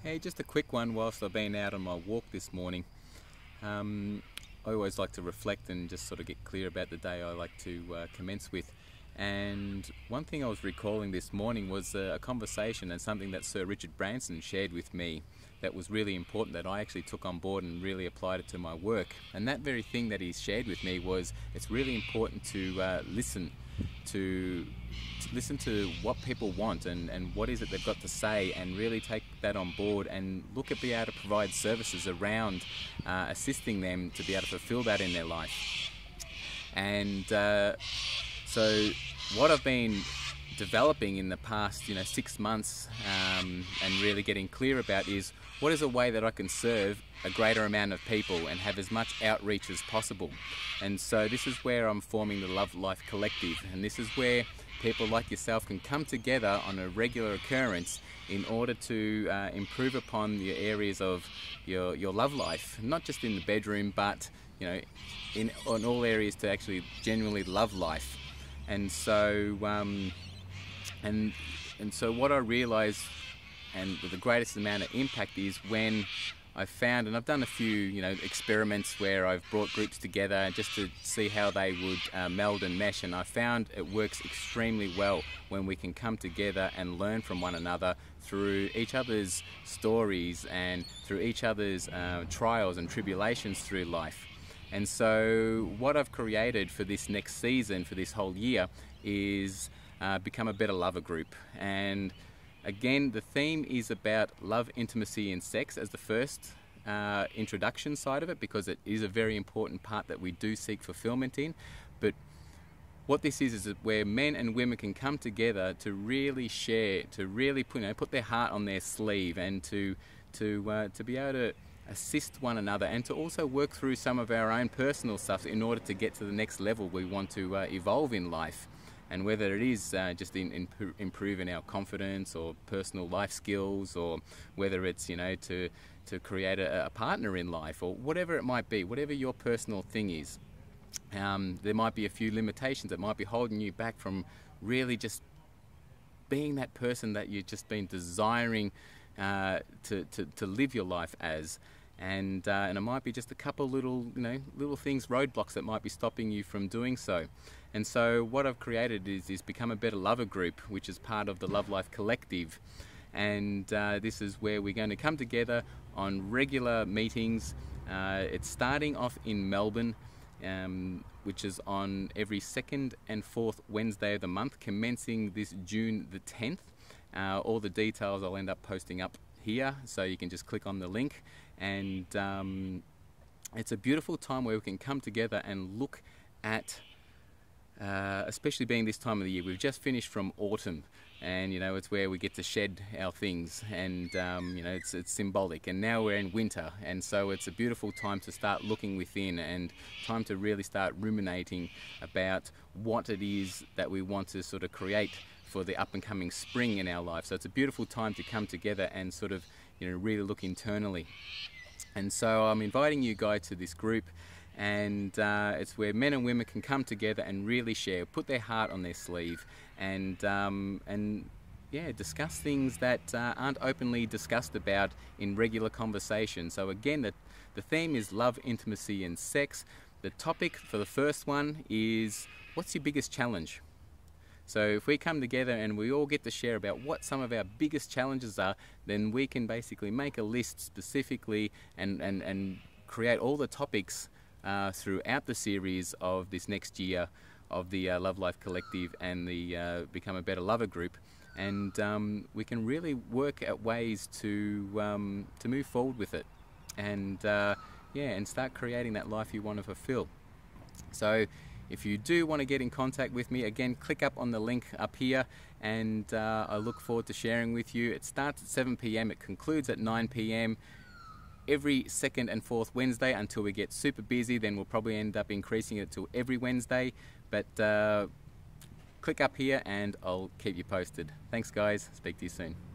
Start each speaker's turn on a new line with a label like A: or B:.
A: Hey, just a quick one whilst I've been out on my walk this morning. I always like to reflect and just sort of get clear about the day I like to commence with. And one thing I was recalling this morning was a conversation and something that Sir Richard Branson shared with me that was really important, that I actually took on board and really applied it to my work. And that very thing that he shared with me was it's really important to listen to what people want and what is it they've got to say, and really take that on board and look at being able to provide services around assisting them to be able to fulfill that in their life. And so what I've been developing in the past 6 months and really getting clear about is what is a way that I can serve a greater amount of people and have as much outreach as possible. And so this is where I'm forming the Love Life Collective, and this is where people like yourself can come together on a regular occurrence in order to improve upon the areas of your love life, not just in the bedroom, but in all areas, to actually genuinely love life. And so so what I realized, and with the greatest amount of impact, is when I found, and I've done a few experiments where I've brought groups together just to see how they would meld and mesh, and I found it works extremely well when we can come together and learn from one another through each other's stories and through each other's trials and tribulations through life. And so what I've created for this next season, for this whole year, is Become a Better Lover group. And again, the theme is about love, intimacy and sex as the first introduction side of it, because it is a very important part that we do seek fulfillment in. But what this is where men and women can come together to really share, to really put their heart on their sleeve, and to be able to assist one another, and to also work through some of our own personal stuff in order to get to the next level we want to evolve in life. And whether it is just in improving our confidence or personal life skills, or whether it's to create a partner in life, or whatever it might be, whatever your personal thing is, there might be a few limitations that might be holding you back from really just being that person that you've just been desiring to live your life as. And it might be just a couple little things, roadblocks that might be stopping you from doing so. And so what I've created is Become a Better Lover group, which is part of the Love Life Collective. And this is where we're going to come together on regular meetings. It's starting off in Melbourne, which is on every second and fourth Wednesday of the month, commencing this June the 10th. All the details I'll end up posting up here, so you can just click on the link. And it's a beautiful time where we can come together and look at, especially being this time of the year, we've just finished from autumn, and it's where we get to shed our things, and it's symbolic. And now we're in winter, and so it's a beautiful time to start looking within, and time to really start ruminating about what it is that we want to sort of create for the up and coming spring in our life. So it's a beautiful time to come together and sort of really look internally. And so I'm inviting you guys to this group, and it's where men and women can come together and really share, put their heart on their sleeve, and discuss things that aren't openly discussed about in regular conversation. So again, the theme is love, intimacy and sex. The topic for the first one is, what's your biggest challenge? So if we come together and we all get to share about what some of our biggest challenges are, then we can basically make a list specifically and create all the topics throughout the series of this next year of the Love Life Collective and the Become a Better Lover group. And we can really work at ways to move forward with it, and and start creating that life you want to fulfill. So if you do want to get in contact with me, again, click up on the link up here, and I look forward to sharing with you. It starts at 7 p.m, it concludes at 9 p.m, every second and fourth Wednesday until we get super busy. Then we'll probably end up increasing it to every Wednesday. But click up here and I'll keep you posted. Thanks guys, speak to you soon.